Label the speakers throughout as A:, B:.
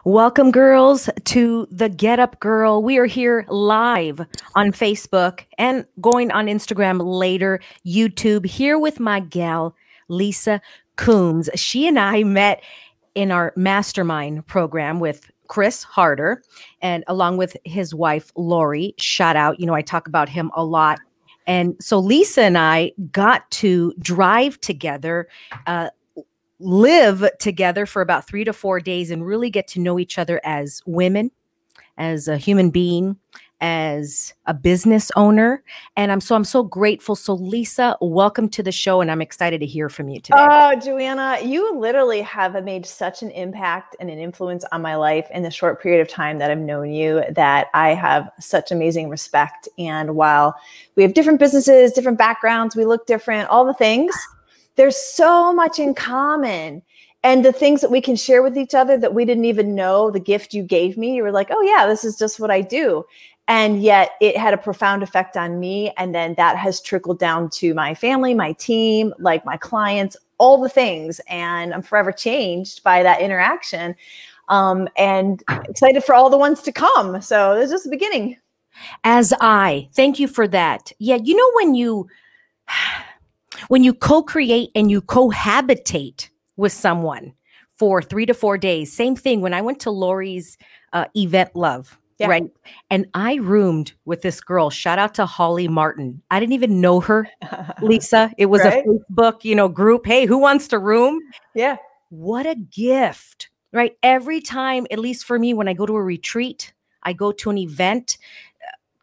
A: Welcome, girls, to the Get Up Girl. We are here live on Facebook and going on Instagram later, YouTube, here with my gal, Lisa Cumes. She and I met in our mastermind program with Chris Harder and along with his wife, Lori. Shout out. I talk about him a lot. And so Lisa and I got to drive together, live together for about 3 to 4 days and really get to know each other as women, as a human being, as a business owner. And I'm so grateful. So Lisa, welcome to the show. And I'm excited to hear from you today.
B: Oh, Joanna, you literally have made such an impact and an influence on my life in the short period of time that I've known you that I have such amazing respect. And while we have different businesses, different backgrounds, we look different, all the things, there's so much in common. And the things that we can share with each other that we didn't even know, the gift you gave me, you were like, oh yeah, this is just what I do. And yet it had a profound effect on me. And then that has trickled down to my family, my team, like my clients, all the things. And I'm forever changed by that interaction, and excited for all the ones to come. So this is just the beginning.
A: Thank you for that. Yeah. When you co-create and you cohabitate with someone for 3 to 4 days, same thing. When I went to Lori's event, Love,
B: Yeah.
A: right? And I roomed with this girl, shout out to Holly Martin. I didn't even know her, Lisa. It was
B: Right?
A: a Facebook, group. Hey, who wants to room?
B: Yeah.
A: What a gift, right? Every time, at least for me, when I go to a retreat, I go to an event,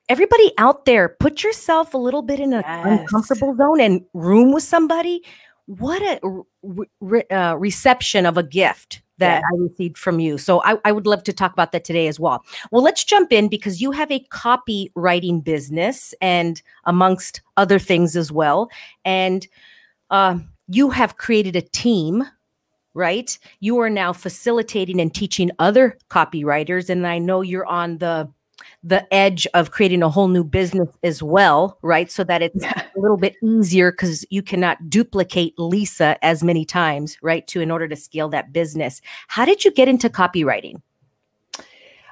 A: everybody out there, put yourself a little bit in an uncomfortable zone and room with somebody. What a reception of a gift that I received from you. So I would love to talk about that today as well. Well, let's jump in because you have a copywriting business and amongst other things as well. And you have created a team, right? You are now facilitating and teaching other copywriters. And I know you're on the edge of creating a whole new business as well, right? So that it's a little bit easier because you cannot duplicate Lisa as many times, right? In order to scale that business. How did you get into copywriting?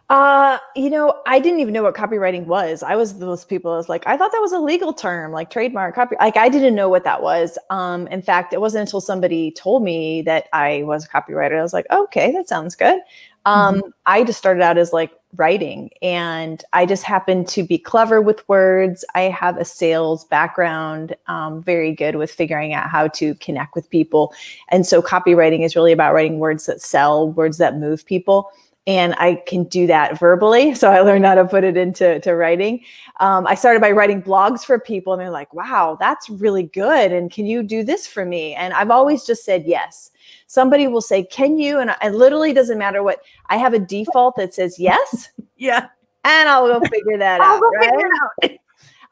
B: I didn't even know what copywriting was. I was those people. I was like, I thought that was a legal term, like trademark copy. Like I didn't know what that was. In fact, it wasn't until somebody told me that I was a copywriter. I was like, okay, that sounds good. I just started out as like writing, and I just happened to be clever with words. I have a sales background, very good with figuring out how to connect with people. And so copywriting is really about writing words that sell, words that move people. And I can do that verbally. So I learned how to put it into writing. I started by writing blogs for people, and they're like, wow, that's really good. And can you do this for me? And I've always just said yes. Somebody will say, can you? And it literally doesn't matter what. I have a default that says yes.
A: Yeah.
B: And I'll go figure that out. Right?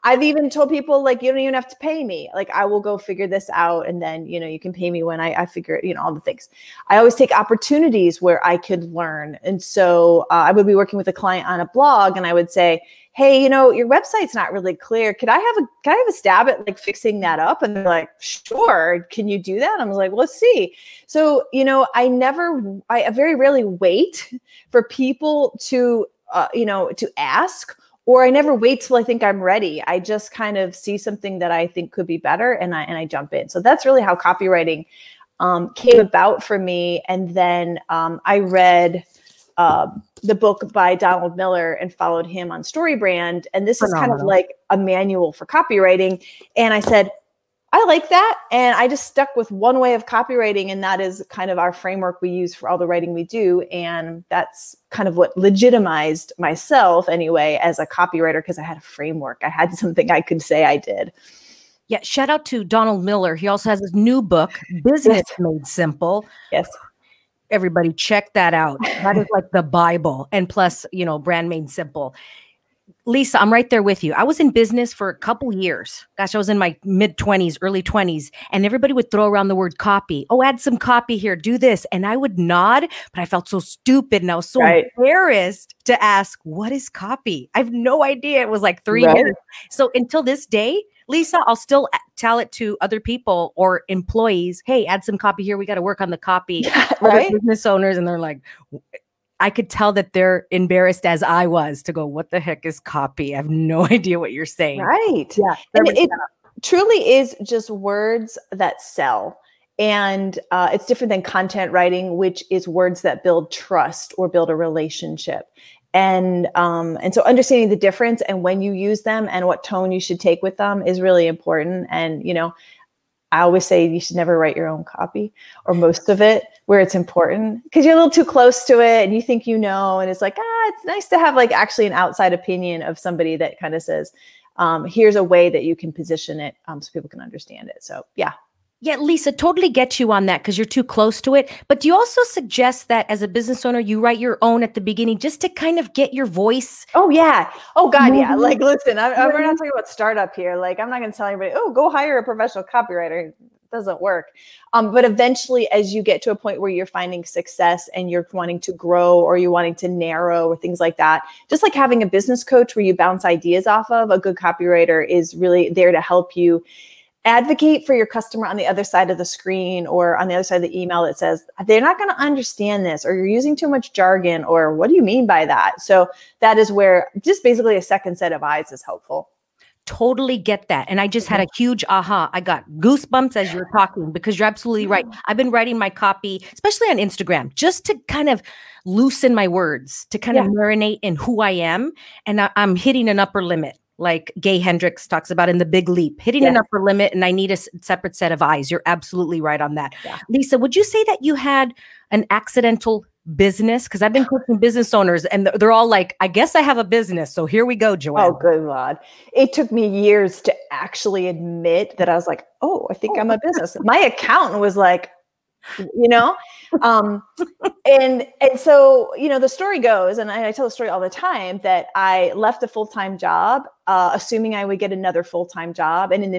B: I've even told people, like, you don't even have to pay me. Like, I will go figure this out. And then, you can pay me when I figure it, all the things. I always take opportunities where I could learn. And so I would be working with a client on a blog, and I would say, hey, your website's not really clear. Can I have a stab at like fixing that up? And they're like, sure. Can you do that? I was like, let's see. So, I very rarely wait for people to ask, or I never wait till I think I'm ready. I just kind of see something that I think could be better, and I jump in. So that's really how copywriting came about for me. And then I read the book by Donald Miller and followed him on StoryBrand. And this is kind of like a manual for copywriting. And I said, I like that. And I just stuck with one way of copywriting. And that is kind of our framework we use for all the writing we do. And that's kind of what legitimized myself anyway, as a copywriter, because I had a framework. I had something I could say I did.
A: Yeah. Shout out to Donald Miller. He also has his new book, Business Made Simple.
B: Yes.
A: Everybody check that out. That is like the Bible. And plus, brand made simple. Lisa, I'm right there with you. I was in business for a couple years. Gosh, I was in my mid-20s, early 20s, and everybody would throw around the word copy. Oh, add some copy here, do this. And I would nod, but I felt so stupid, and I was so embarrassed to ask, what is copy? I have no idea. It was like 3 years. So until this day, Lisa, I'll still tell it to other people or employees. Hey, add some copy here. We got to work on the copy. Other business owners, and they're like, I could tell that they're embarrassed as I was to go, what the heck is copy? I have no idea what you're saying.
B: Right.
A: Yeah.
B: And it truly is just words that sell. And it's different than content writing, which is words that build trust or build a relationship. And so understanding the difference and when you use them and what tone you should take with them is really important. And, you know, I always say you should never write your own copy or most of it where it's important because you're a little too close to it and you think, you know, and it's like, it's nice to have like actually an outside opinion of somebody that kind of says, here's a way that you can position it so people can understand it. So yeah.
A: Yeah, Lisa, totally get you on that because you're too close to it. But do you also suggest that as a business owner, you write your own at the beginning just to kind of get your voice?
B: Oh, yeah. Oh, God, yeah. Like, listen, we're not talking about startup here. Like, I'm not going to tell anybody, oh, go hire a professional copywriter. It doesn't work. But eventually, as you get to a point where you're finding success and you're wanting to grow or you're wanting to narrow or things like that, just like having a business coach where you bounce ideas off of, a good copywriter is really there to help you advocate for your customer on the other side of the screen or on the other side of the email that says, they're not going to understand this, or you're using too much jargon, or what do you mean by that? So that is where just basically a second set of eyes is helpful.
A: Totally get that. And I just had a huge aha. I got goosebumps as you were talking because you're absolutely right. I've been writing my copy, especially on Instagram, just to kind of loosen my words, to kind of marinate in who I am. And I'm hitting an upper limit. Like Gay Hendricks talks about in The Big Leap, hitting an upper limit, and I need a separate set of eyes. You're absolutely right on that. Yeah. Lisa, would you say that you had an accidental business? Because I've been coaching business owners and they're all like, I guess I have a business. So here we go, Joanne.
B: Oh, good God. It took me years to actually admit that I was like, oh, I think I'm a business. My accountant was like, you know, and so, you know, the story goes, and I tell the story all the time, that I left a full-time job, assuming I would get another full-time job. And in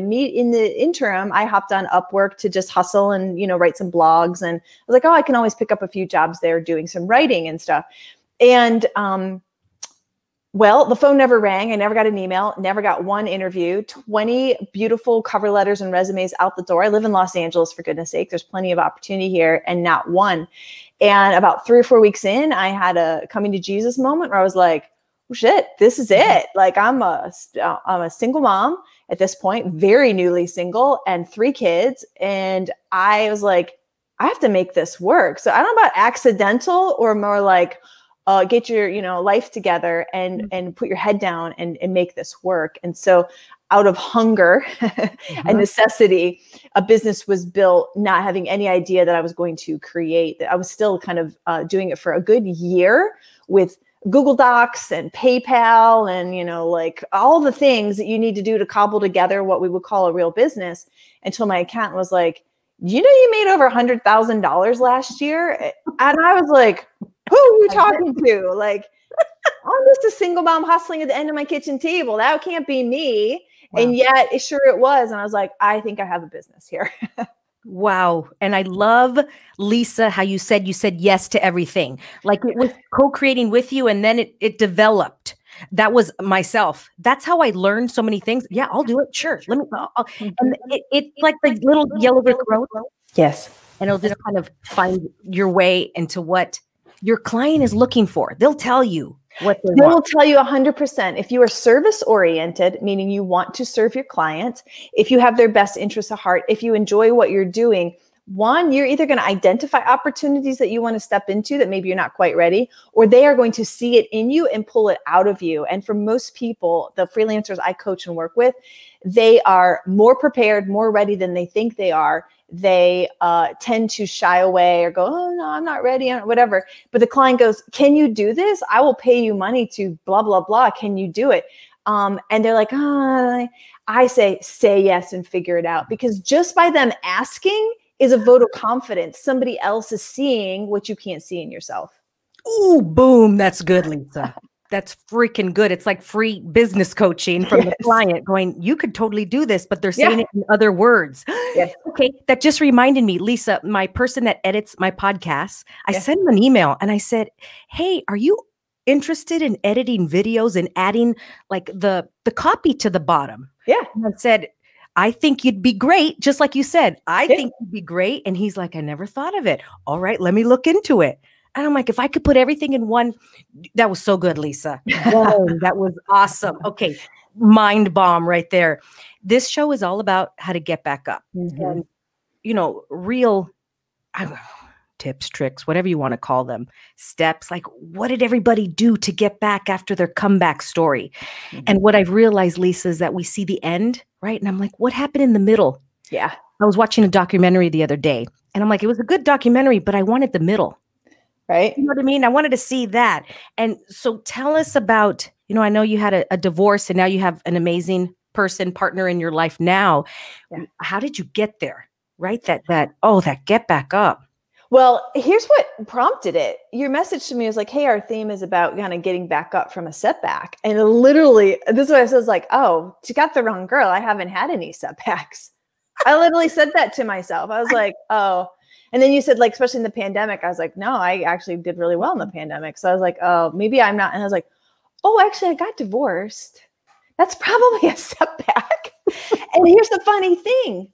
B: the interim, I hopped on Upwork to just hustle and, you know, write some blogs. And I was like, oh, I can always pick up a few jobs there doing some writing and stuff. And, well, the phone never rang. I never got an email, never got one interview, 20 beautiful cover letters and resumes out the door. I live in Los Angeles, for goodness sake. There's plenty of opportunity here and not one. And about 3 or 4 weeks in, I had a coming to Jesus moment where I was like, oh, shit, this is it. Like I'm a single mom at this point, very newly single, and 3 kids. And I was like, I have to make this work. So I don't know about accidental or more like, get your, you know, life together and put your head down and make this work. And so out of hunger and necessity, a business was built, not having any idea that I was going to create. I was still kind of doing it for a good year with Google Docs and PayPal and, you know, like all the things that you need to do to cobble together what we would call a real business, until my accountant was like, you know, you made over $100,000 last year. And I was like, who are you talking to? Like, I'm just a single mom hustling at the end of my kitchen table. That can't be me. Wow. And yet it was. And I was like, I think I have a business here.
A: Wow. And I love, Lisa, how you said yes to everything. Like it was co-creating with you and then it developed. That was myself. That's how I learned so many things. Yeah, I'll do it. Sure. Let me. And it's like the little yellow brick road.
B: Yes.
A: And it'll just kind of find your way into what your client is looking for. They'll tell you what they want.
B: They will tell you 100%. If you are service oriented, meaning you want to serve your client, if you have their best interests at heart, if you enjoy what you're doing, one, you're either going to identify opportunities that you want to step into that maybe you're not quite ready, or they are going to see it in you and pull it out of you. And for most people, the freelancers I coach and work with, they are more prepared, more ready than they think they are. They tend to shy away or go, oh, no, I'm not ready, whatever. But the client goes, can you do this? I will pay you money to blah, blah, blah. Can you do it? And they're like, I say yes and figure it out. Because just by them asking is a vote of confidence. Somebody else is seeing what you can't see in yourself.
A: Ooh, boom. That's good, Lisa. That's freaking good. It's like free business coaching from the client going, you could totally do this, but they're saying it in other words.
B: Yes.
A: Okay. That just reminded me, Lisa, my person that edits my podcasts, I sent him an email and I said, hey, are you interested in editing videos and adding like the copy to the bottom?
B: Yeah.
A: And I said, I think you'd be great. Just like you said, I think you'd be great. And he's like, I never thought of it. All right, let me look into it. And I'm like, if I could put everything in one, that was so good, Lisa. Dang, that was awesome. Okay. Mind bomb right there. This show is all about how to get back up. And, you know, real tips, tricks, whatever you want to call them, steps. Like, what did everybody do to get back after their comeback story? And what I've realized, Lisa, is that we see the end, right? And I'm like, what happened in the middle?
B: Yeah.
A: I was watching a documentary the other day, and I'm like, it was a good documentary, but I wanted the middle.
B: Right.
A: You know what I mean? I wanted to see that. And so tell us about, you know, I know you had a divorce and now you have an amazing partner in your life now. Yeah. How did you get there? Right? That get back up.
B: Well, here's what prompted it. Your message to me was like, hey, our theme is about kind of getting back up from a setback. And literally, this is what I said, like, oh, you got the wrong girl. I haven't had any setbacks. I literally said that to myself. I was like, oh. And then you said, like, especially in the pandemic, I was like, no, I actually did really well in the pandemic. So I was like, oh, maybe I'm not. And I was like, oh, actually, I got divorced. That's probably a setback. And here's the funny thing.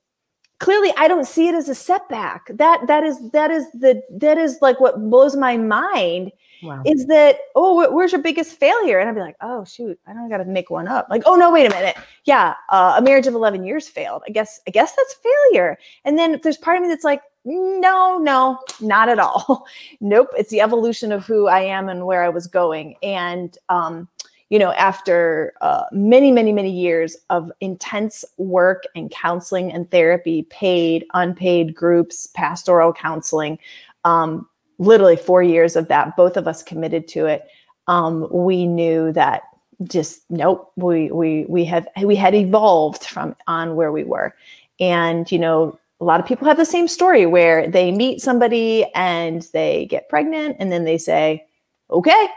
B: Clearly, I don't see it as a setback. That is like what blows my mind. Wow. Is that, oh, where's your biggest failure? And I'd be like, oh, shoot, I don't got to make one up. Like, oh, no, wait a minute. Yeah, a marriage of 11 years failed. I guess that's failure. And then there's part of me that's like, no, not at all. Nope. It's the evolution of who I am and where I was going. And, you know, after many, many, many years of intense work and counseling and therapy, paid, unpaid groups, pastoral counseling, literally 4 years of that, both of us committed to it. We knew that just, nope, we had evolved from on where we were. And, you know, a lot of people have the same story where they meet somebody and they get pregnant and then they say, okay,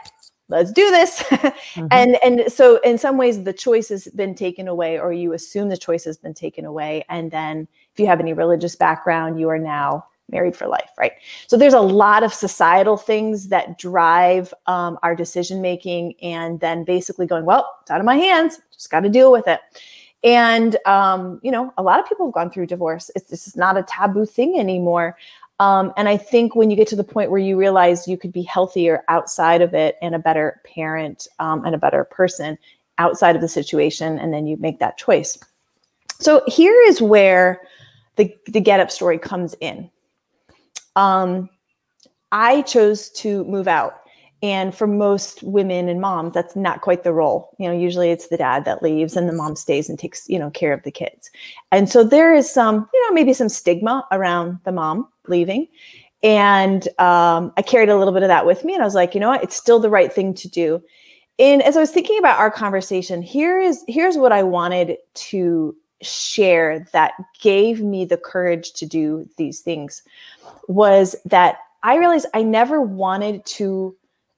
B: let's do this. Mm-hmm. And so in some ways the choice has been taken away, or you assume the choice has been taken away. And then if you have any religious background, you are now married for life, right? So there's a lot of societal things that drive our decision-making, and then basically going, well, it's out of my hands, just got to deal with it. And, you know, a lot of people have gone through divorce. This is not a taboo thing anymore. And I think when you get to the point where you realize you could be healthier outside of it and a better parent and a better person outside of the situation, and then you make that choice. So here is where the get up story comes in. I chose to move out. And for most women and moms, that's not quite the role. You know, usually it's the dad that leaves and the mom stays and takes, you know, care of the kids. And so there is some, you know, maybe some stigma around the mom leaving. And I carried a little bit of that with me. And I was like, you know what, it's still the right thing to do. And as I was thinking about our conversation, here's what I wanted to share that gave me the courage to do these things, was that I realized I never wanted to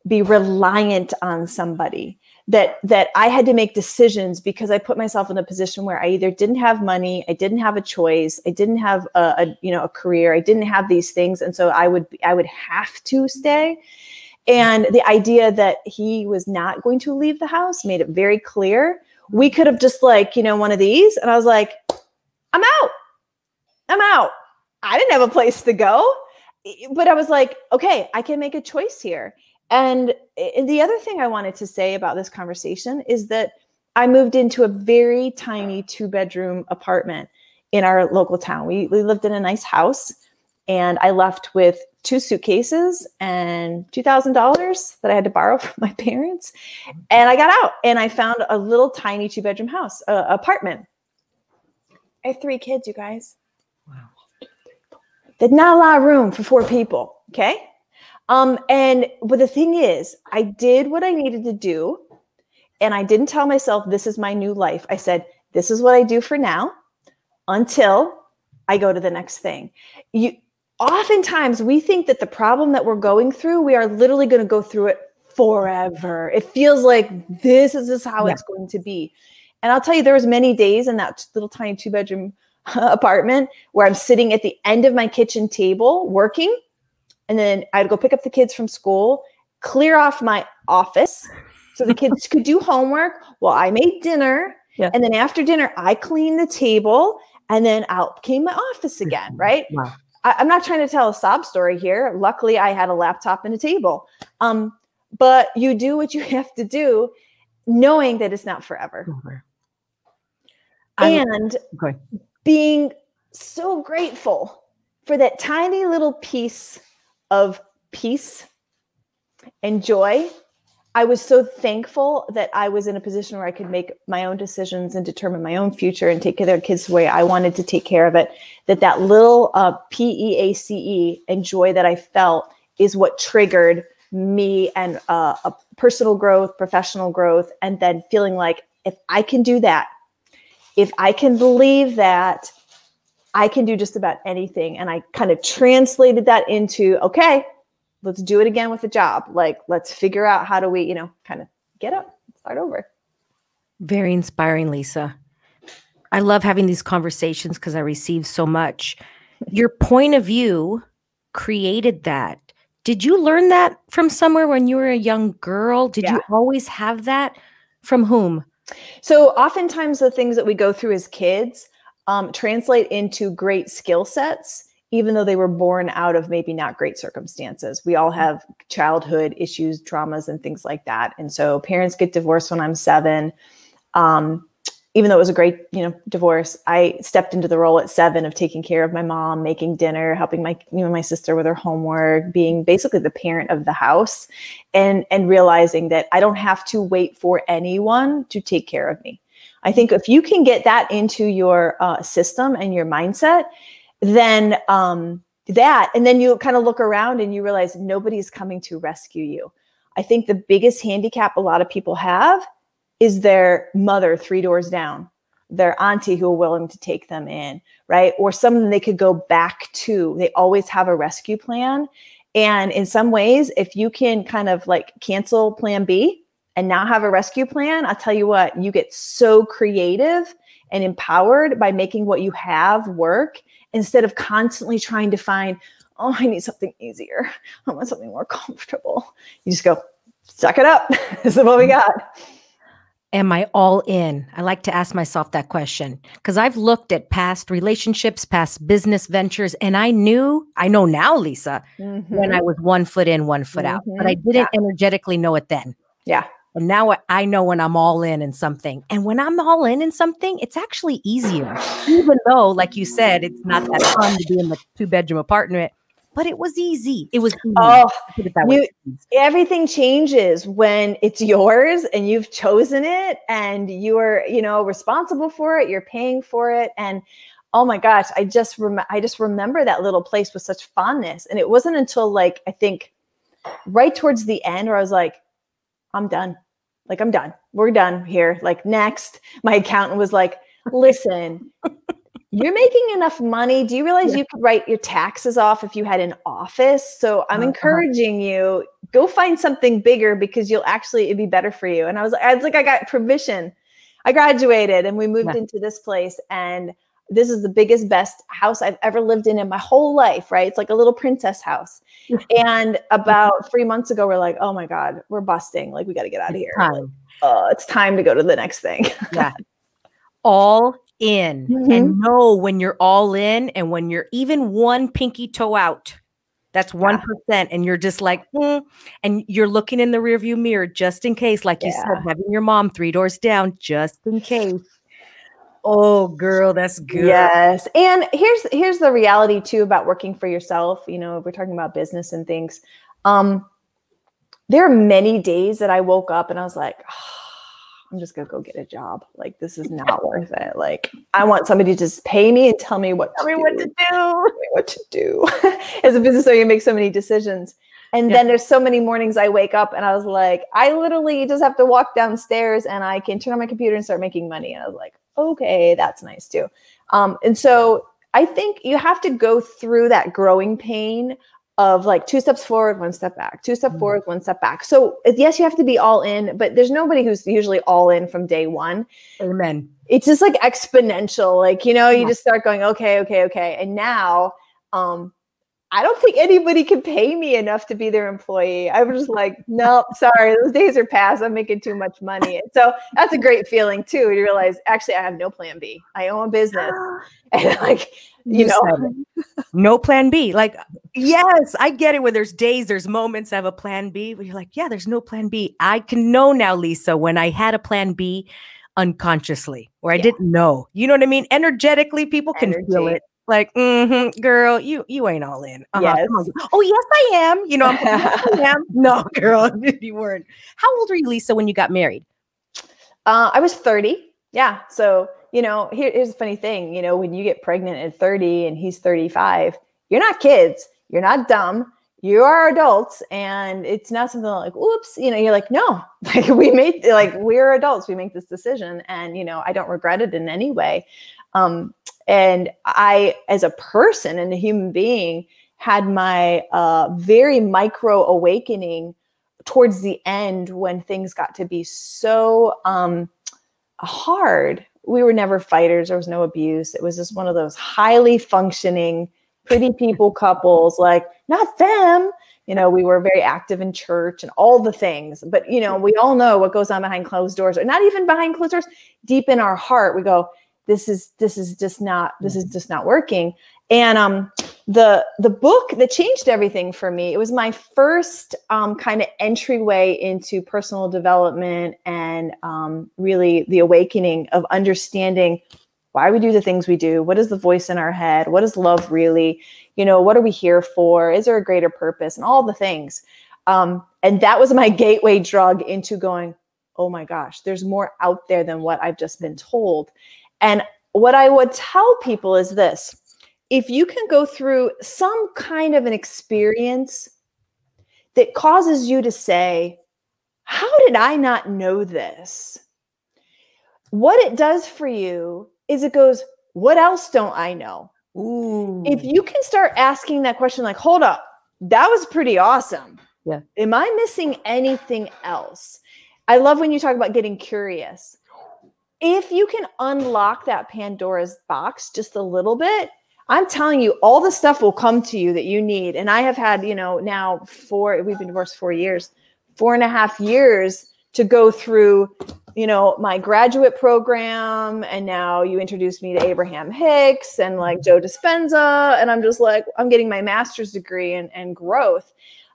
B: be reliant on somebody, that I had to make decisions because I put myself in a position where I either didn't have money, I didn't have a choice, I didn't have a career, I didn't have these things. And so I would have to stay. And the idea that he was not going to leave the house made it very clear. We could have just like, you know, one of these. And I was like, I'm out. I didn't have a place to go, but I was like, okay, I can make a choice here. And the other thing I wanted to say about this conversation is that I moved into a very tiny 2-bedroom apartment in our local town. We lived in a nice house, and I left with 2 suitcases and $2,000 that I had to borrow from my parents. And I got out and I found a little tiny 2-bedroom house, apartment. I have 3 kids, you guys. Wow. There's not a lot of room for 4 people. Okay. But the thing is, I did what I needed to do, and I didn't tell myself this is my new life. I said, this is what I do for now until I go to the next thing. Oftentimes we think that the problem that we're going through, we are literally going to go through it forever. It feels like this is how it's going to be. And I'll tell you, there was many days in that little tiny 2-bedroom apartment where I'm sitting at the end of my kitchen table working. And then I'd go pick up the kids from school, clear off my office so the kids could do homework while I made dinner. Yeah. And then after dinner, I cleaned the table, and then out came my office again, right? Wow. I'm not trying to tell a sob story here. Luckily, I had a laptop and a table. But you do what you have to do, knowing that it's not forever. And being so grateful for that tiny little piece of peace and joy. I was so thankful that I was in a position where I could make my own decisions and determine my own future and take care of their kids the way I wanted to take care of it. That little PEACE and joy that I felt is what triggered me and a personal growth, professional growth, and then feeling like if I can do that, if I can believe that, I can do just about anything. And I kind of translated that into, okay, let's do it again with a job. Like, let's figure out how do we, kind of get up, start over.
A: Very inspiring, Lisa. I love having these conversations because I receive so much. Your point of view created that. Did you learn that from somewhere when you were a young girl? Did you always have that? From whom?
B: So oftentimes the things that we go through as kids translate into great skill sets, even though they were born out of maybe not great circumstances. We all have childhood issues, traumas, and things like that. And so parents get divorced when I'm 7. Even though it was a great, divorce, I stepped into the role at 7 of taking care of my mom, making dinner, helping my sister with her homework, being basically the parent of the house, and realizing that I don't have to wait for anyone to take care of me. I think if you can get that into your system and your mindset, then and then you kind of look around and you realize nobody's coming to rescue you. I think the biggest handicap a lot of people have is their mother 3 doors down, their auntie who are willing to take them in, right? Or someone they could go back to. They always have a rescue plan. And in some ways, if you can kind of like cancel plan B and now have a rescue plan, I'll tell you what, you get so creative and empowered by making what you have work instead of constantly trying to find, oh, I need something easier. I want something more comfortable. You just go, suck it up. This is what we got.
A: Am I all in? I like to ask myself that question because I've looked at past relationships, past business ventures, and I know now, Lisa, when I was 1 foot in, 1 foot out, but I didn't energetically know it then.
B: Yeah.
A: And now I know when I'm all in something. And when I'm all in something, it's actually easier, even though, like you said, it's not that fun to be in the 2-bedroom apartment. But it was easy. It was easy.
B: Oh, everything changes when it's yours and you've chosen it and you are, responsible for it. You're paying for it. And oh my gosh, I just remember that little place with such fondness. And it wasn't until I think right towards the end where I was like, I'm done. I'm done. We're done here. Next, my accountant was like, listen, you're making enough money. Do you realize you could write your taxes off if you had an office? So I'm encouraging you, go find something bigger because it'd be better for you. And I was like, I got permission. I graduated and we moved into this place. And this is the biggest, best house I've ever lived in my whole life, right? It's like a little princess house. And about 3 months ago, we're like, oh my God, we're busting. We got to get out of here. It's time to go to the next thing.
A: All in. And know when you're all in and when you're even one pinky toe out, that's 1%. And you're just like, and you're looking in the rearview mirror just in case, like you said, having your mom 3 doors down, just in case. Oh, girl, that's good.
B: Yes. And here's the reality too about working for yourself. If we're talking about business and things. There are many days that I woke up and I was like, I'm just going to go get a job. This is not worth it. I want somebody to just pay me and tell me what to do. As a business owner, you make so many decisions. And then there's so many mornings I wake up and I was like, I literally just have to walk downstairs and I can turn on my computer and start making money. And I was like, okay, that's nice too. And so I think you have to go through that growing pain of 2 steps forward, 1 step back, 2 steps forward, 1 step back. So yes, you have to be all in, but there's nobody who's usually all in from day one.
A: Amen.
B: It's just exponential. You just start going, okay. And now I don't think anybody can pay me enough to be their employee. I was just like, nope, sorry, those days are past. I'm making too much money. And so that's a great feeling too. You realize, actually, I have no plan B. I own a business. And like, you know,
A: no plan B. Like, yes, I get it. When there's days, there's moments I have a plan B, but you're like, yeah, there's no plan B. I can know now, Lisa, when I had a plan B unconsciously, or I didn't know. You know what I mean? Energetically, people can feel it. Like, girl, you ain't all in.
B: Yes.
A: Oh, yes, I am. You know, yes, I am. No, girl, you weren't. How old were you, Lisa, when you got married?
B: I was 30. Yeah. So, you know, here's the funny thing. You know, when you get pregnant at 30 and he's 35, you're not kids. You're not dumb. You are adults. And it's not something like, oops, you know, you're like, no, like we're adults. We make this decision. And, you know, I don't regret it in any way. And I, as a person and a human being, had my very micro awakening towards the end when things got to be so hard. We were never fighters. There was no abuse. It was just one of those highly functioning, pretty people couples, like, not them. You know, we were very active in church and all the things. But, you know, we all know what goes on behind closed doors, or not even behind closed doors. Deep in our heart, we go, this is just not working. And the book that changed everything for me, it was my first kind of entryway into personal development and really the awakening of understanding why we do the things we do. What is the voice in our head? What is love really? You know, what are we here for? Is there a greater purpose? And all the things. And that was my gateway drug into going, oh my gosh, there's more out there than what I've just been told. And what I would tell people is this: if you can go through some kind of an experience that causes you to say, how did I not know this? What it does for you is it goes, what else don't I know?
A: Ooh.
B: If you can start asking that question, like, hold up, that was pretty awesome.
A: Yeah.
B: Am I missing anything else? I love when you talk about getting curious. If you can unlock that Pandora's box just a little bit, I'm telling you, all the stuff will come to you that you need. And I have had, you know, now we've been divorced 4 years, 4.5 years to go through, you know, my graduate program. And now you introduced me to Abraham Hicks and like Joe Dispenza. And I'm just like, I'm getting my master's degree and growth.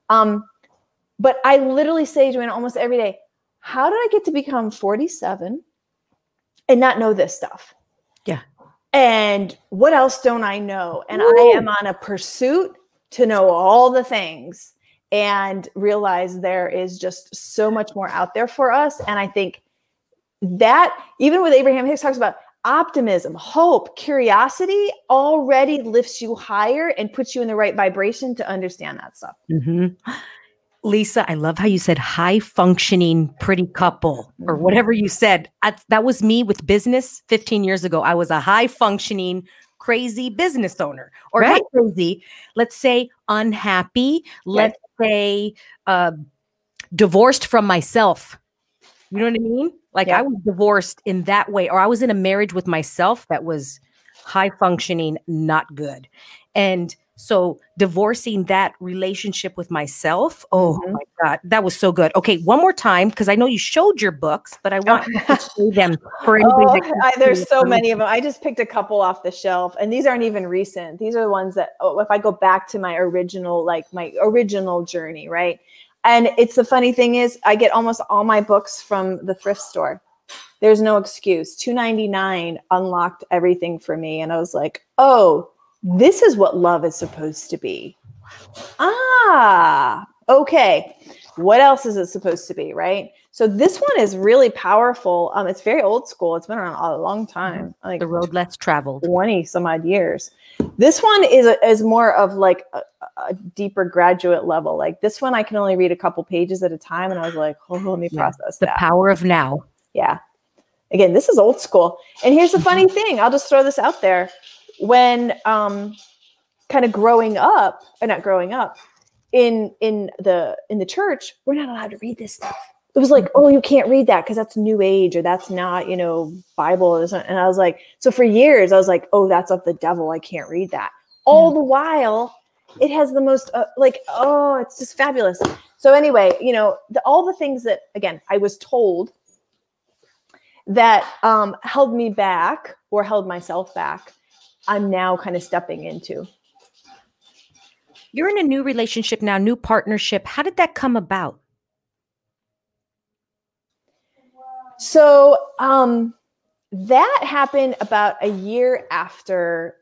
B: But I literally say to Joanna almost every day, how did I get to become 47 and not know this stuff?
A: Yeah.
B: And what else don't I know? And I am on a pursuit to know all the things and realize there is just so much more out there for us. And I think that even with Abraham Hicks talks about optimism, hope, curiosity already lifts you higher and puts you in the right vibration to understand that stuff.
A: Mm-hmm. Lisa, I love how you said high functioning pretty couple or whatever you said. That was me with business 15 years ago. I was a high functioning, crazy business owner, or not crazy. Let's say unhappy. Let's say divorced from myself. You know what I mean? Like I was divorced in that way, or I was in a marriage with myself that was high functioning, not good. And so divorcing that relationship with myself, oh my God, that was so good. Okay, one more time, because I know you showed your books, but I want you to show them for anybody.
B: There's so many of them. I just picked a couple off the shelf, and these aren't even recent. These are the ones that, if I go back to my original journey, right? And it's the funny thing is, I get almost all my books from the thrift store. There's no excuse. $2.99 unlocked everything for me, and I was like, oh, this is what love is supposed to be. Okay. What else is it supposed to be, right? So this one is really powerful. It's very old school. It's been around a long time. Like
A: the road less traveled. 20
B: some odd years. This one is more of like a deeper graduate level. Like this one, I can only read a couple pages at a time. And I was like, oh, let me process that.
A: The power of now.
B: Yeah. Again, this is old school. And here's the funny thing. I'll just throw this out there. When kind of growing up, or not growing up, in the church, we're not allowed to read this stuff. It was like, oh, you can't read that because that's New Age, or that's not, Bible. And I was like, so for years, I was like, oh, that's of the devil. I can't read that. All the while, It has the most oh, it's just fabulous. So anyway, you know, all the things that, again, I was told that held me back or held myself back, I'm now kind of stepping into.
A: You're in a new relationship now, new partnership. How did that come about?
B: So that happened about a year after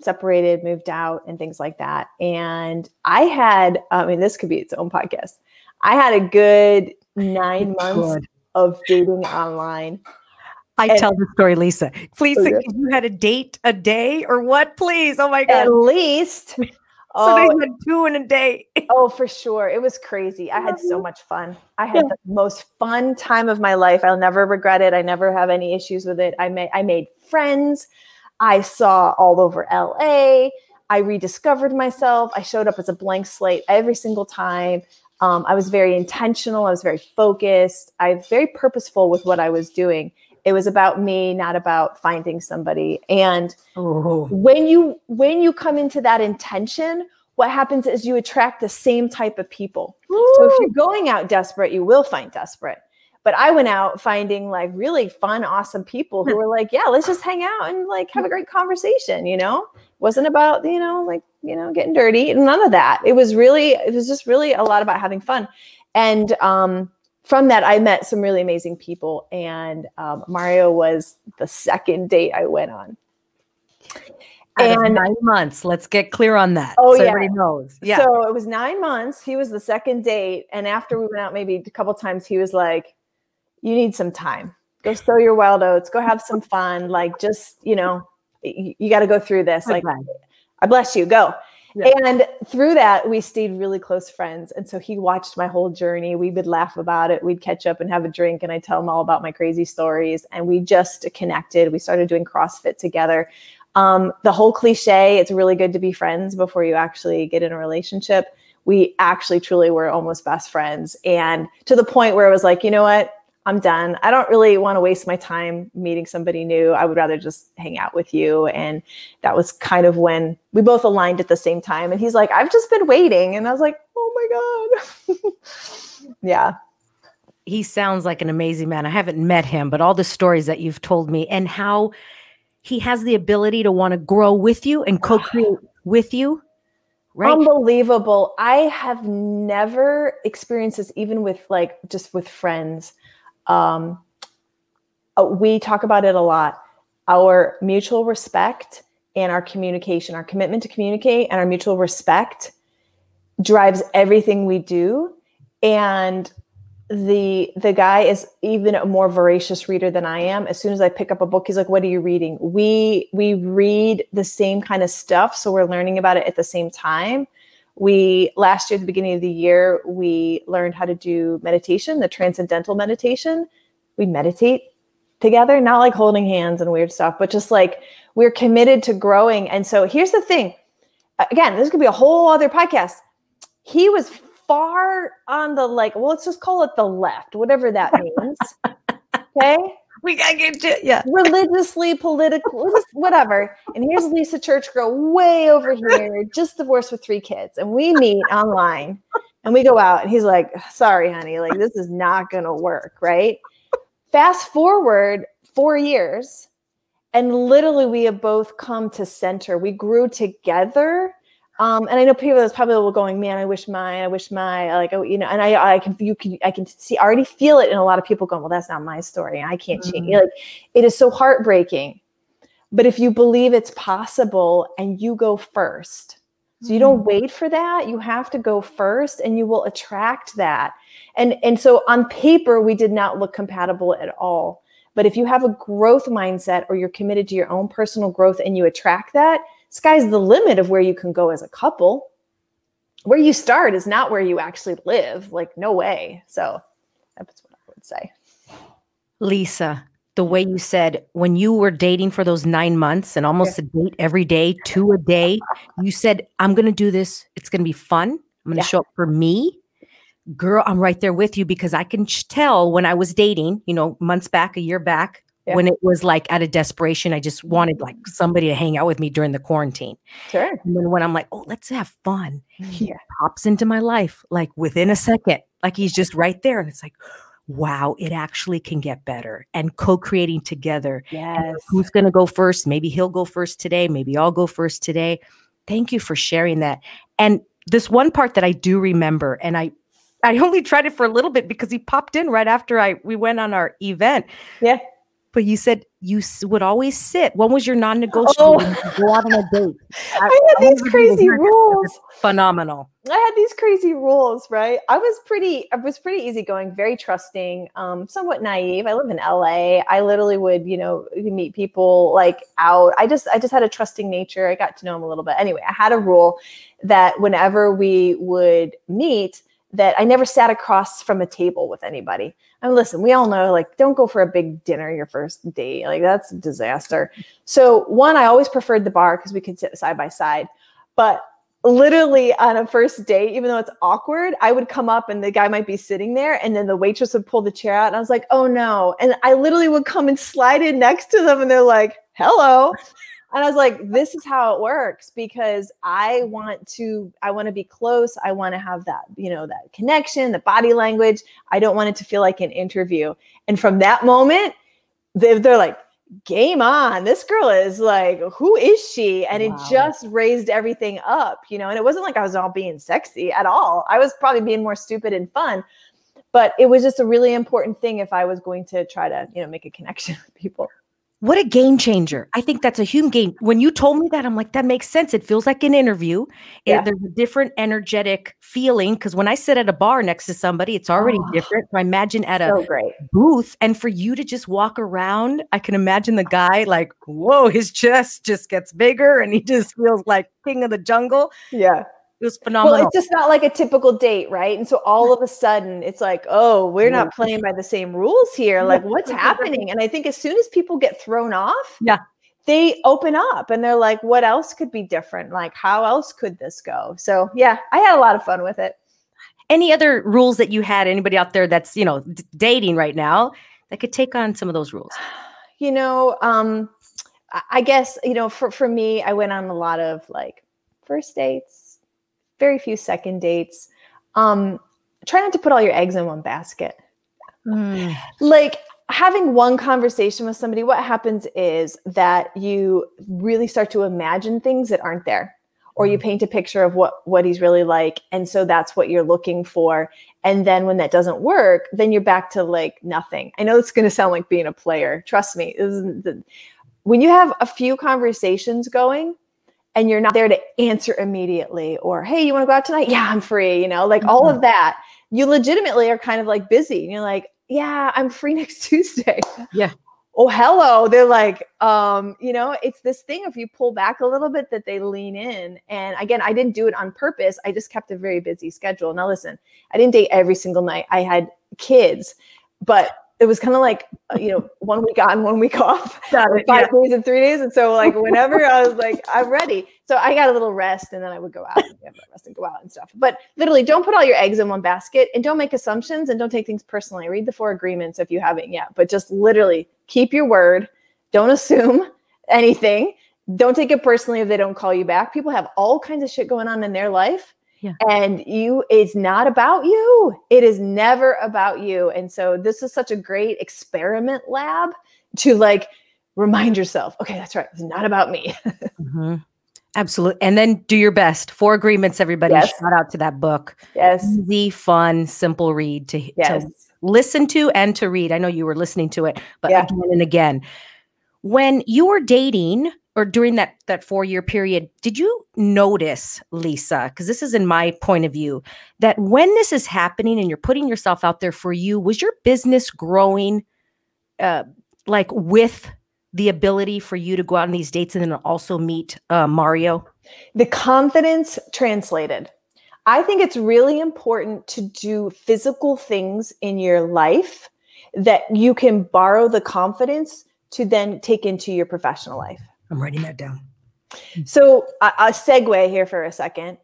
B: separated, moved out, and things like that. And I had, I mean, this could be its own podcast. I had a good 9 months of dating online.
A: Tell the story, Lisa. Please, you had a date a day or what? Please. Oh my God.
B: At least.
A: So they had 2 in a day.
B: Oh, for sure. It was crazy. I had so much fun. I had the most fun time of my life. I'll never regret it. I never have any issues with it. I made friends. I saw all over LA. I rediscovered myself. I showed up as a blank slate every single time. I was very intentional. I was very focused. I was very purposeful with what I was doing. It was about me, not about finding somebody. And when you come into that intention, what happens is you attract the same type of people. So if you're going out desperate, you will find desperate. But I went out finding like really fun, awesome people who were like, yeah, let's just hang out and like have a great conversation, you know? It wasn't about, getting dirty, none of that. It was just really a lot about having fun. And from that, I met some really amazing people. And Mario was the second date I went on.
A: And 9 months. Let's get clear on that.
B: Oh,
A: so
B: yeah.
A: Everybody knows. Yeah.
B: So it was 9 months. He was the second date. And after we went out maybe a couple of times, he was like, you need some time. Go sow your wild oats. Go have some fun. Like, just, you got to go through this. Like, I bless you. Go. Yeah. And through that, we stayed really close friends. And so he watched my whole journey. We would laugh about it. We'd catch up and have a drink. And I tell him all about my crazy stories. And we just connected. We started doing CrossFit together. The whole cliche, it's really good to be friends before you actually get in a relationship. We actually truly were almost best friends. And to the point where it was like, you know what? I'm done. I don't really want to waste my time meeting somebody new. I would rather just hang out with you. And that was kind of when we both aligned at the same time. And he's like, I've just been waiting. And I was like, oh my God. Yeah.
A: He sounds like an amazing man. I haven't met him, but all the stories that you've told me and how he has the ability to want to grow with you and co-create with you. Right?
B: Unbelievable. I have never experienced this, even with just with friends. We talk about it a lot. Our mutual respect and our communication, our commitment to communicate and our mutual respect drives everything we do. And the guy is even a more voracious reader than I am. As soon as I pick up a book, he's like, what are you reading? We read the same kind of stuff. So we're learning about it at the same time. Last year, at the beginning of the year, we learned how to do meditation, the transcendental meditation. We meditate together, not like holding hands and weird stuff, but just like we're committed to growing. And so here's the thing. Again, this could be a whole other podcast. He was far on the let's just call it the left, whatever that means. Okay.
A: We gotta get you, yeah.
B: Religiously, political, whatever. And here's Lisa Church girl way over here, just divorced with 3 kids. And we meet online and we go out and he's like, sorry, honey, like this is not gonna work, right? Fast forward 4 years and literally we have both come to center. We grew together. And I know people that's probably going, man, I wish my, and I can see, I already feel it in a lot of people going, well, that's not my story. I can't change. Like, it is so heartbreaking. But if you believe it's possible and you go first, so you don't wait for that, you have to go first and you will attract that. And so on paper, we did not look compatible at all. But if you have a growth mindset or you're committed to your own personal growth and you attract that, sky's the limit of where you can go as a couple. Where you start is not where you actually live. Like, no way. So that's what I would say.
A: Lisa, the way you said when you were dating for those 9 months and almost a date every day, 2 a day, you said, I'm going to do this. It's going to be fun. I'm going to show up for me. Girl, I'm right there with you because I can tell when I was dating, months back, a year back, when it was like out of desperation. I just wanted like somebody to hang out with me during the quarantine.
B: Sure.
A: And then when I'm like, oh, let's have fun, he pops into my life like within a second, like he's just right there. And it's like, wow, it actually can get better, and co-creating together.
B: Yes.
A: Who's going to go first? Maybe he'll go first today. Maybe I'll go first today. Thank you for sharing that. And this one part that I do remember, and I only tried it for a little bit because he popped in right after we went on our event.
B: Yeah.
A: But you said you would always sit. When was your non-negotiable when you go out on a date?
B: I had these crazy rules.
A: Phenomenal.
B: I had these crazy rules, right? I was pretty easygoing, very trusting, somewhat naive. I live in LA. I literally would, meet people like out. I just had a trusting nature. I got to know them a little bit. Anyway, I had a rule that whenever we would meet, that I never sat across from a table with anybody. I mean, listen, we all know, like, don't go for a big dinner your first date. Like, that's a disaster. So one, I always preferred the bar because we could sit side by side. But literally on a first date, even though it's awkward, I would come up and the guy might be sitting there, and then the waitress would pull the chair out, and I was like, oh no. And I literally would come and slide in next to them, and they're like, hello. And I was like, this is how it works, because I want to be close. I want to have that, that connection, the body language. I don't want it to feel like an interview. And from that moment, they're like, game on. This girl is like, who is she? And wow. It just raised everything up, and it wasn't like I was all being sexy at all. I was probably being more stupid and fun, but it was just a really important thing if I was going to try to, make a connection with people.
A: What a game changer. I think that's a huge game. When you told me that, I'm like, that makes sense. It feels like an interview. Yeah. There's a different energetic feeling, because when I sit at a bar next to somebody, it's already different. So I imagine at a booth, and for you to just walk around, I can imagine the guy like, whoa, his chest just gets bigger and he just feels like king of the jungle.
B: Yeah.
A: It was phenomenal.
B: Well, it's just not like a typical date, right? And so all of a sudden it's like, oh, we're not playing by the same rules here. Like, what's happening? And I think as soon as people get thrown off, they open up and they're like, what else could be different? Like, how else could this go? So yeah, I had a lot of fun with it.
A: Any other rules that you had? Anybody out there that's, dating right now that could take on some of those rules?
B: I guess, for me, I went on a lot of like first dates, very few second dates. Try not to put all your eggs in one basket. Like, having one conversation with somebody, what happens is that you really start to imagine things that aren't there, or you paint a picture of what he's really like. And so that's what you're looking for. And then when that doesn't work, then you're back to like nothing. I know it's going to sound like being a player. Trust me. When you have a few conversations going, and you're not there to answer immediately, or, hey, you want to go out tonight? Yeah, I'm free. All of that, you legitimately are kind of like busy. And you're like, yeah, I'm free next Tuesday.
A: Yeah.
B: Oh, hello. They're like, it's this thing, if you pull back a little bit, that they lean in. And again, I didn't do it on purpose. I just kept a very busy schedule. Now listen, I didn't date every single night. I had kids, but it was kind of like, 1 week on, 1 week off, 5 days and 3 days. And so like, whenever I was like, I'm ready. So I got a little rest, and then I would go out and go out and stuff. But literally, don't put all your eggs in one basket, and don't make assumptions, and don't take things personally. Read the 4 agreements if you haven't yet, but just literally keep your word. Don't assume anything. Don't take it personally if they don't call you back. People have all kinds of shit going on in their life. Yeah. And it's not about you. It is never about you. And so this is such a great experiment lab to like remind yourself, okay, that's right. It's not about me.
A: Absolutely. And then do your best. 4 agreements, everybody.
B: Yes.
A: Shout out to that book.
B: Yes.
A: Easy, fun, simple read to listen to and to read. I know you were listening to it, but again and again. When you were dating, or during that 4-year period, did you notice, Lisa, because this is in my point of view, that when this is happening and you're putting yourself out there for you, was your business growing like with the ability for you to go out on these dates and then also meet Mario?
B: The confidence translated. I think it's really important to do physical things in your life that you can borrow the confidence to then take into your professional life.
A: I'm writing that down.
B: So a segue here for a second.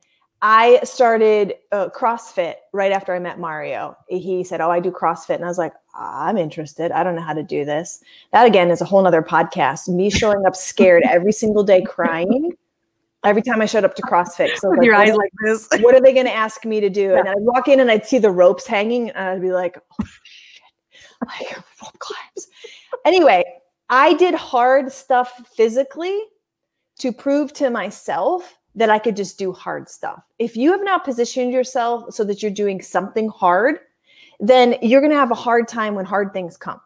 B: I started CrossFit right after I met Mario. He said, oh, I do CrossFit. And I was like, I'm interested. I don't know how to do this. That again is a whole nother podcast. Me showing up scared every single day, crying every time I showed up to CrossFit. So
A: with
B: like,
A: your eyes like this.
B: What are they going to ask me to do? And I'd walk in and I'd see the ropes hanging and I'd be like, oh shit, like rope climbs. Anyway, I did hard stuff physically to prove to myself that I could just do hard stuff. If you have not positioned yourself so that you're doing something hard, then you're going to have a hard time when hard things come.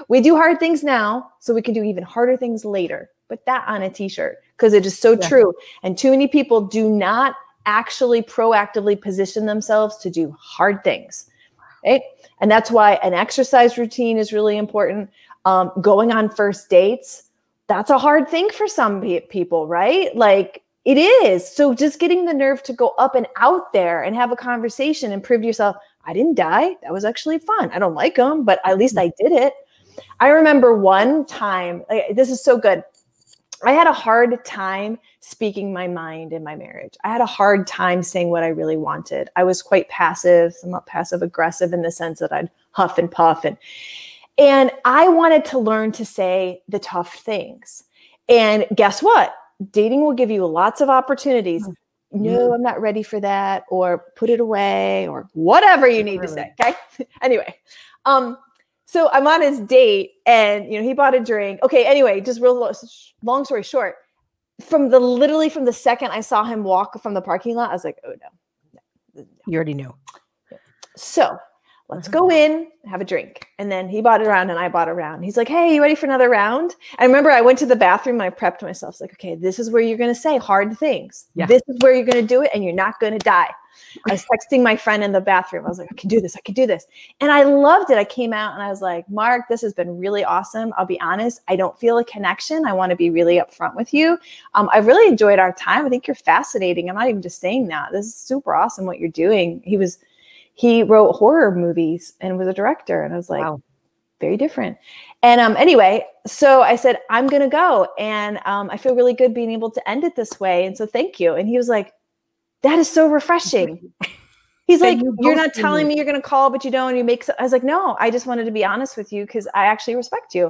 B: We do hard things now so we can do even harder things later. Put that on a t-shirt because it is so true. And too many people do not actually proactively position themselves to do hard things. Right? And that's why an exercise routine is really important. Going on first dates, that's a hard thing for some people, right? Like, it is. So just getting the nerve to go up and out there and have a conversation and prove to yourself, I didn't die. That was actually fun. I don't like them, but at least I did it. I remember one time, this is so good. I had a hard time speaking my mind in my marriage. I had a hard time saying what I really wanted. I was quite passive, somewhat passive aggressive in the sense that I'd huff and puff. And I wanted to learn to say the tough things. And guess what? Dating will give you lots of opportunities. No, I'm not ready for that, or put it away, or whatever you need to say. Okay. Anyway, so I'm on his date and, you know, he bought a drink. Okay. Anyway, just real long story short, literally from the second I saw him walk from the parking lot, I was like, oh no.
A: You already knew.
B: So let's go in, have a drink. And then he bought a round and I bought a round. He's like, hey, you ready for another round? I remember I went to the bathroom and I prepped myself. It's like, okay, this is where you're going to say hard things. Yeah. This is where you're going to do it and you're not going to die. I was texting my friend in the bathroom. I was like, I can do this. I can do this. And I loved it. I came out and I was like, Mark, this has been really awesome. I'll be honest. I don't feel a connection. I want to be really upfront with you. I've really enjoyed our time. I think you're fascinating. I'm not even just saying that. This is super awesome what you're doing. He wrote horror movies and was a director. And I was like, wow, very different. And anyway, so I said, I'm going to go. And I feel really good being able to end it this way. And so thank you. And he was like, that is so refreshing. He's like, you're not telling me you're going to call, but you don't. You make. I was like, no, I just wanted to be honest with you because I actually respect you.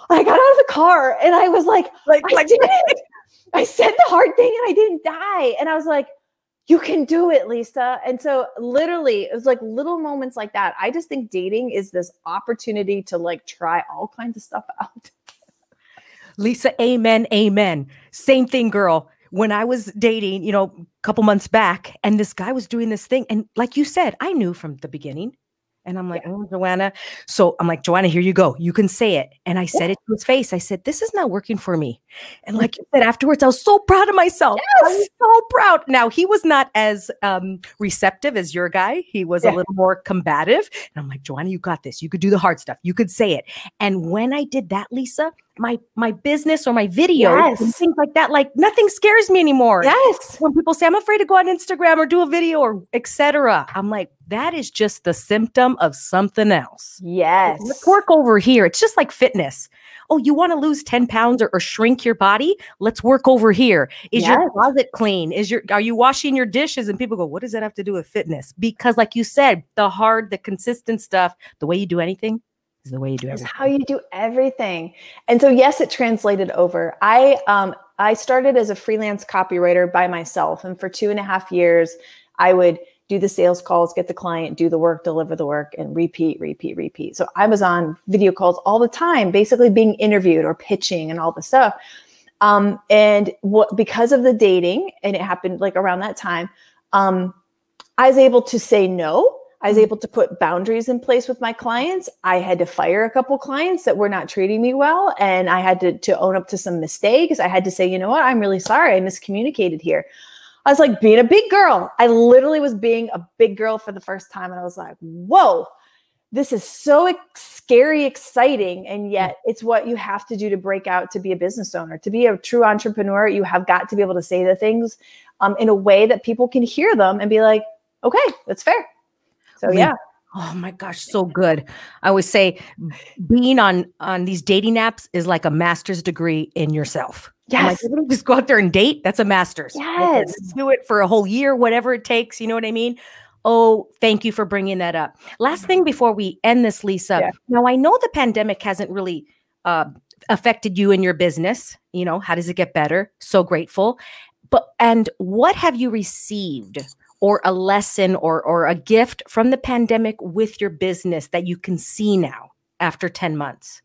B: I got out of the car and I was like I did it. I said the hard thing and I didn't die. And I was like, you can do it, Lisa. And so literally it was like little moments like that. I just think dating is this opportunity to like try all kinds of stuff out.
A: Lisa, amen, amen. Same thing, girl. When I was dating, you know, a couple months back, and this guy was doing this thing. And like you said, I knew from the beginning. And I'm like, oh, Joanna. So I'm like, Joanna, here you go. You can say it. And I said it to his face. I said, this is not working for me. And like you said, afterwards, I was so proud of myself. Yes. I was so proud. Now, he was not as receptive as your guy. He was a little more combative. And I'm like, Joanna, you got this. You could do the hard stuff. You could say it. And when I did that, Lisa, my business or my video and things like that, like nothing scares me anymore.
B: Yes.
A: When people say I'm afraid to go on Instagram or do a video or etc., I'm like, that is just the symptom of something else.
B: Yes.
A: Let's work over here. It's just like fitness. Oh, you want to lose 10 pounds or shrink your body? Let's work over here. Is your closet clean? Are you washing your dishes? And people go, what does that have to do with fitness? Because like you said, the consistent stuff, the way you do anything is the way you do everything.
B: It's how you do everything. And so, yes, it translated over. I started as a freelance copywriter by myself. And for 2.5 years, I would do the sales calls, get the client, do the work, deliver the work, and repeat. So I was on video calls all the time, basically being interviewed or pitching and all the stuff. Because of the dating, and it happened like around that time, I was able to say no. I was able to put boundaries in place with my clients. I had to fire a couple clients that were not treating me well. And I had to own up to some mistakes. I had to say, you know what? I'm really sorry. I miscommunicated here. I was like being a big girl. I literally was being a big girl for the first time. And I was like, whoa, this is so scary, exciting. And yet it's what you have to do to break out, to be a business owner, to be a true entrepreneur. You have got to be able to say the things in a way that people can hear them and be like, okay, that's fair. So yeah.
A: Oh my gosh, so good. I always say being on these dating apps is like a master's degree in yourself.
B: Yes.
A: I'm like, just go out there and date. That's a master's.
B: Yes.
A: Let's do it for a whole year, whatever it takes. You know what I mean? Oh, thank you for bringing that up. Last thing before we end this, Lisa.
B: Yeah.
A: Now, I know the pandemic hasn't really affected you in your business. You know, how does it get better? So grateful. And what have you received, or a lesson or a gift from the pandemic with your business that you can see now after 10 months?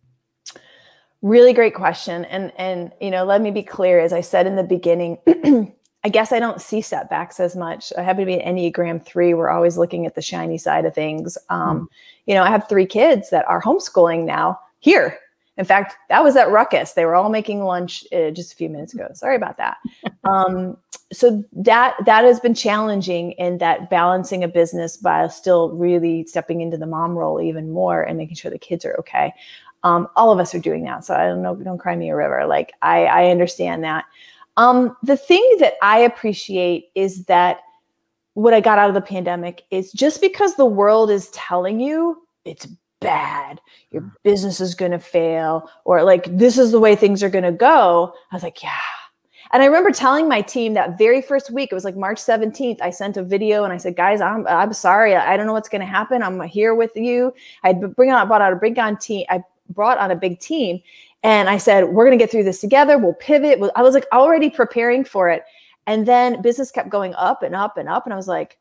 B: Really great question. And, you know, let me be clear, as I said in the beginning, I guess I don't see setbacks as much. I happen to be an Enneagram 3. We're always looking at the shiny side of things. You know, I have 3 kids that are homeschooling now here. In fact, that was at Ruckus. They were all making lunch just a few minutes ago. Sorry about that. So that has been challenging, in that balancing a business while still really stepping into the mom role even more and making sure the kids are okay. All of us are doing that. So I don't know, don't cry me a river. Like I understand that. The thing that I appreciate is that what I got out of the pandemic is, just because the world is telling you it's bad, your business is going to fail, or like, this is the way things are going to go. I was like, yeah. And I remember telling my team that very first week, it was like March 17th, I sent a video and I said, guys, I'm sorry. I don't know what's going to happen. I'm here with you. I brought on a big team. And I said, we're going to get through this together. We'll pivot. I was like already preparing for it. And then business kept going up and up and up. And I was like,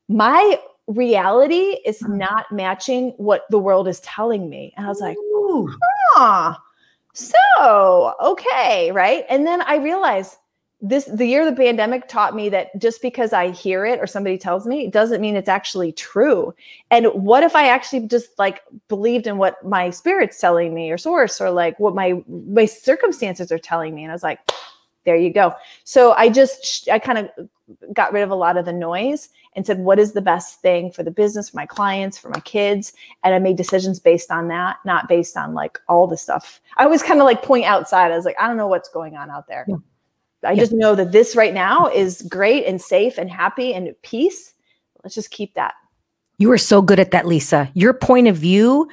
B: my reality is not matching what the world is telling me. And I was like, so, okay. Right. And then I realized the year of the pandemic taught me that just because I hear it or somebody tells me, it doesn't mean it's actually true. And what if I actually just like believed in what my spirit's telling me, or source, or like what my circumstances are telling me? And I was like, there you go. So I kind of got rid of a lot of the noise and said, what is the best thing for the business, for my clients, for my kids? And I made decisions based on that, not based on like all the stuff. I always kind of like point outside. I was like, I don't know what's going on out there. Yeah. I just know that this right now is great and safe and happy and at peace. Let's just keep that.
A: You are so good at that, Lisa. Your point of view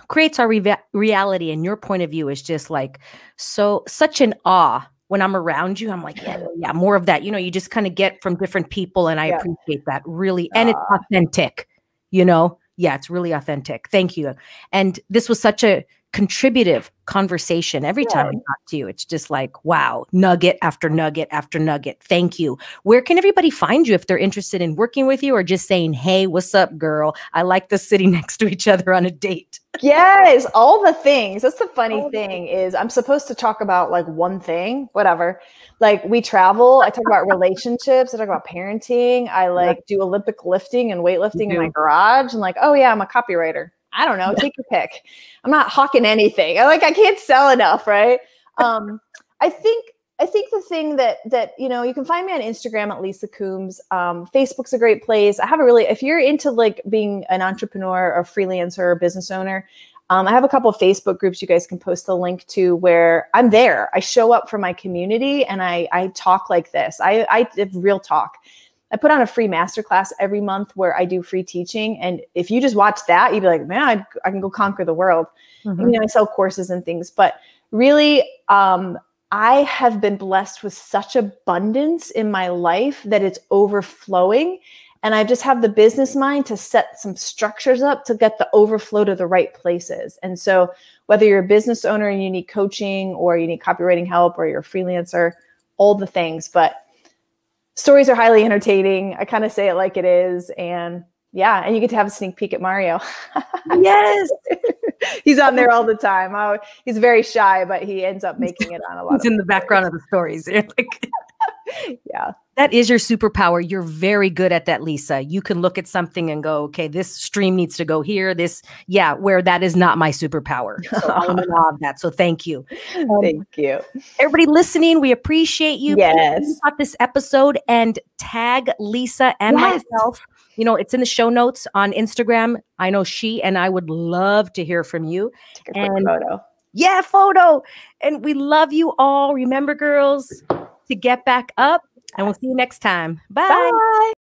A: creates our reality, and your point of view is just like such an awe. When I'm around you, I'm like, yeah, more of that. You know, you just kind of get from different people, and I appreciate that, really. And it's authentic, you know? Yeah, it's really authentic. Thank you. And this was such a contributive conversation. Every time I talk to you, it's just like, wow, nugget after nugget after nugget. Thank you. Where can everybody find you if they're interested in working with you, or just saying, hey, what's up, girl? I like this sitting next to each other on a date.
B: Yes, all the things. That's the funny thing is, I'm supposed to talk about like one thing, whatever. Like we travel, I talk about relationships, I talk about parenting, I like do Olympic lifting and weightlifting in my garage, and like, oh yeah, I'm a copywriter. I don't know, take your pick. I'm not hawking anything. I can't sell enough, right? I think the thing that you know, you can find me on Instagram at Lisa Cumes. Facebook's a great place. I have if you're into like being an entrepreneur or freelancer or business owner, I have a couple of Facebook groups you guys can post the link to, where I'm there. I show up for my community and I talk like this. I have real talk. I put on a free masterclass every month where I do free teaching. And if you just watch that, you'd be like, man, I can go conquer the world. Mm-hmm. You know, I sell courses and things, but really, I have been blessed with such abundance in my life that it's overflowing. And I just have the business mind to set some structures up to get the overflow to the right places. And so whether you're a business owner and you need coaching, or you need copywriting help, or you're a freelancer, all the things, but stories are highly entertaining. I kind of say it like it is. And yeah, and you get to have a sneak peek at Mario.
A: Yes.
B: He's on there all the time. He's very shy, but he ends up making it on a lot.
A: He's in the background of the stories.
B: Yeah.
A: That is your superpower. You're very good at that, Lisa. You can look at something and go, okay, this stream needs to go here. Where that is not my superpower. So I'm in awe of that. So thank you.
B: Thank you.
A: Everybody listening, we appreciate you.
B: Yes.
A: Please stop this episode and tag Lisa and myself. You know, it's in the show notes on Instagram. I know she and I would love to hear from you.
B: Take a quick photo.
A: Yeah, photo. And we love you all. Remember, girls, to get back up. And we'll see you next time. Bye.
B: Bye.